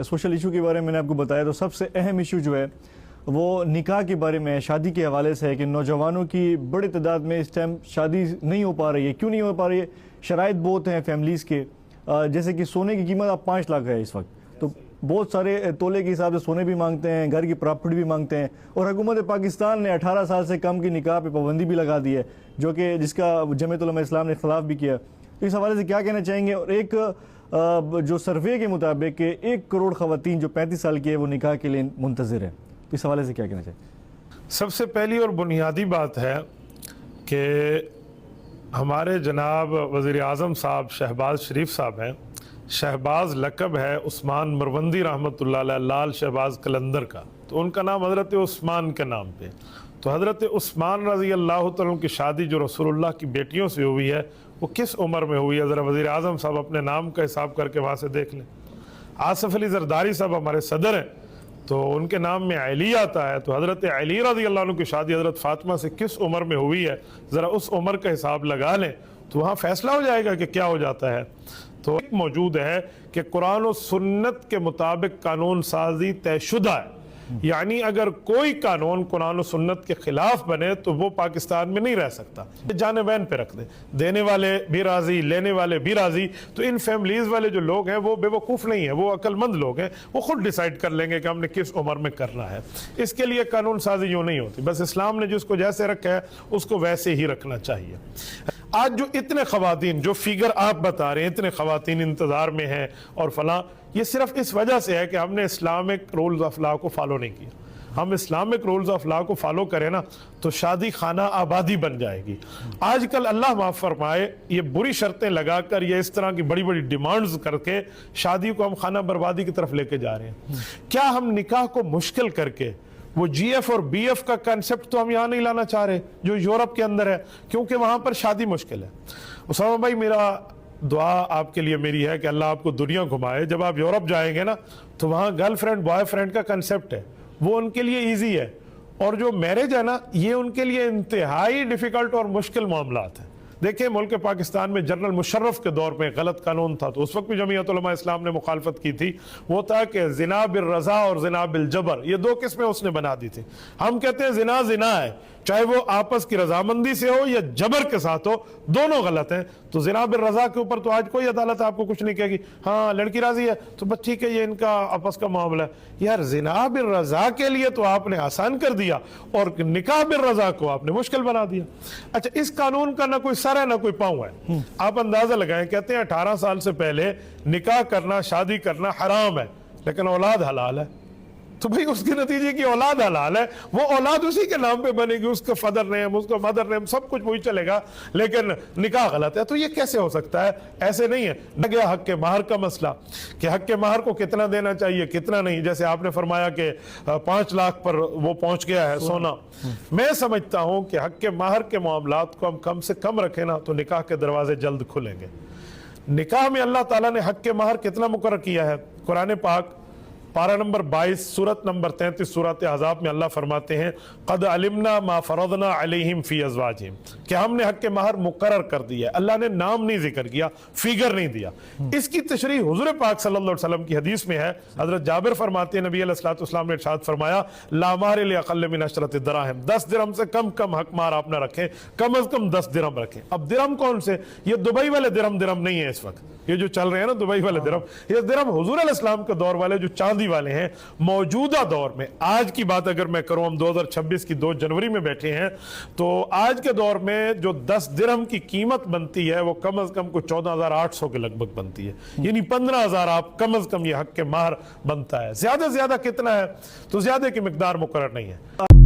Social issue के बारे में मैंने आपको बताया, तो सबसे अहम इशू जो है वो निकाह के बारे में, शादी के हवाले से है कि नौजवानों की बड़ी तादाद में इस टाइम शादी नहीं हो पा रही है। क्यों नहीं हो पा रही है? शराइत बहुत हैं फैमिलीज़ के, जैसे कि सोने की कीमत अब 5 लाख है इस वक्त, तो बहुत सारे तोले के हिसाब से सोने भी मांगते हैं, घर की प्रॉपर्टी भी मांगते हैं। और हुकूमत पाकिस्तान ने 18 साल से कम की निकाह पे पाबंदी भी लगा दी है, जो कि जिसका जमीयत उलमा इस्लाम ने खिलाफ भी किया। तो इस हवाले से क्या कहना चाहेंगे? और एक जो सर्वे के मुताबिक 1 करोड़ ख़वातीन जो 35 साल की है वो निकाह के लिए मुंतज़िर है, तो इस हवाले से क्या कहना चाहिए? सबसे पहली और बुनियादी बात है कि हमारे जनाब वज़ीर आज़म साहब शहबाज शरीफ साहब हैं। शहबाज लक़ब है उस्मान मरवंदी रहमतुल्लाह अलैह, लाल शहबाज कलंदर का, तो उनका नाम हज़रत उस्मान के नाम पे। तो हज़रत उस्मान रज़ी अल्लाह तआला की शादी जो रसूलुल्लाह की बेटियों से हुई है वो किस उम्र में हुई है? ज़रा वज़ीर आज़म साहब अपने नाम का हिसाब करके वहाँ से देख लें। आसिफ अली ज़रदारी साहब हमारे सदर हैं, तो उनके नाम में अली आता है, तो हज़रत अली रज़ी अल्लाह अन्हु की शादी हज़रत फ़ातिमा से किस उम्र में हुई है? ज़रा उस उम्र का हिसाब लगा लें तो वहाँ फ़ैसला हो जाएगा कि क्या हो जाता है। तो एक मौजूद है कि कुरान और सुन्नत के मुताबिक कानून साजी तयशुदा है, यानी अगर कोई कानून कुरान और सुन्नत के खिलाफ बने तो वो पाकिस्तान में नहीं रह सकता। जाने बैन पे रख दे, देने वाले भी राजी, लेने वाले भी राजी। तो इन फैमिलीज वाले जो लोग हैं वो बेवकूफ़ नहीं है, वो अक्लमंद लोग हैं, वो खुद डिसाइड कर लेंगे कि हमने किस उम्र में करना है। इसके लिए कानून साजी यूँ नहीं होती, बस इस्लाम ने जिसको जैसे रखा है उसको वैसे ही रखना चाहिए। आज जो इतने ख़वातीन, जो फिगर आप बता रहे हैं, इतने ख़वातीन इंतज़ार में हैं और फलां, ये सिर्फ इस वजह से है कि हमने इस्लामिक रूल्स ऑफ लॉ को फॉलो नहीं किया। हम इस्लामिक रूल्स ऑफ लॉ को फॉलो करें ना तो शादी खाना आबादी बन जाएगी। आजकल अल्लाह माफ़ फरमाए ये बुरी शर्तें लगाकर, ये इस तरह की बड़ी बड़ी डिमांड्स करके शादी को हम खाना बर्बादी की तरफ लेके जा रहे हैं। क्या हम निकाह को मुश्किल करके वो GF और BF का कंसेप्ट तो हम यहाँ नहीं लाना चाह रहे जो यूरोप के अंदर है, क्योंकि वहाँ पर शादी मुश्किल है। उसामा भाई, मेरा दुआ आपके लिए मेरी है कि अल्लाह आपको दुनिया घुमाए। जब आप यूरोप जाएंगे ना तो वहाँ गर्लफ्रेंड बॉयफ्रेंड का कंसेप्ट है, वो उनके लिए ईजी है, और जो मैरिज है ना ये उनके लिए इंतहाई डिफ़िकल्ट और मुश्किल मामलात है। देखिए, मुल्क पाकिस्तान में जनरल मुशर्रफ के दौर में गलत कानून था, तो उस वक्त भी जमीयत उलमा इस्लाम ने मुखालफत की थी। वो था कि ज़िना बिल रज़ा और ज़िना बिल जबर, ये 2 किस्में उसने बना दी थी। हम कहते हैं ज़िना ज़िना है, चाहे वो आपस की रजामंदी से हो या जबर के साथ हो, दोनों गलत हैं। तो ज़िना बिल रज़ा के ऊपर तो आज कोई अदालत आपको कुछ नहीं कहेगी, हाँ लड़की राजी है तो बस ठीक है, ये इनका आपस का मामला है। यार, ज़िना बिल रज़ा के लिए तो आपने आसान कर दिया और निकाह बिल रज़ा को आपने मुश्किल बना दिया। अच्छा, इस कानून का ना कोई सर है ना कोई पाँव है। आप अंदाजा लगाएं, कहते हैं 18 साल से पहले निकाह करना, शादी करना हराम है, लेकिन औलाद हलाल है। तो भाई उसके नतीजे की औलाद हलाल है, वो औलाद उसी के नाम पे बनेगी, उसका फादर नेम, उसका मदर नेम, सब कुछ वही चलेगा, लेकिन निकाह गलत है। तो ये कैसे हो सकता है? ऐसे नहीं है। न गया हक के महर का मसला कि हक के महर को कितना देना चाहिए, कितना नहीं। जैसे आपने फरमाया कि 5 लाख पर वो पहुंच गया है सोना। मैं समझता हूं कि हक के महर के मामलात को हम कम से कम रखें ना तो निकाह के दरवाजे जल्द खुलेंगे। निकाह में अल्लाह ताला ने हक के महर कितना मुकर्रर किया है? कुरान पाक पारा नंबर 22 सूरत नंबर 33 सूरत अहज़ाब में अल्लाह फरमाते हैं, क़द अलिमना मा फ़रदना अलैहिम फ़ी अज़वाजिहिम, कि हमने हक़ के महर मुकर्रर कर दिया। अल्लाह ने नाम नहीं जिक्र किया, फिगर नहीं दिया। इसकी तशरीह हुज़ूर पाक सल्लल्लाहु अलैहि वसल्लम की हदीस में है। हज़रत जाबिर फरमाते हैं, नबी अलैहिस्सलातु वस्सलाम ने इरशाद फरमाया, ला महर इल्ला अक़ल्ल मिन अशरति दराहिम, 10 दिरहम से कम कम हक़ महर आप ना रखें, कम अज़ कम 10 दिरहम रखें। अब दिरहम कौन से? ये दुबई वाले दिरहम नहीं है इस वक्त, ये जो चल रहे हैं ना दुबई वाले दिरहम, ये दिरहम हुज़ूर अलैहिस्सलाम के दौर वाले जो चांदी वाले हैं। मौजूदा दौर में, आज की बात अगर मैं करूं, हम 2026 की 2 जनवरी में बैठे हैं, तो आज के दौर में जो 10 दिरहम की कीमत बनती है वो कम अज कम को 14,800 के लगभग बनती है, यानी 15,000 आप कम अज कम ये हक के महर बनता है। ज्यादा से ज्यादा कितना है? तो ज्यादा की मिकदार मुकर्रर नहीं है।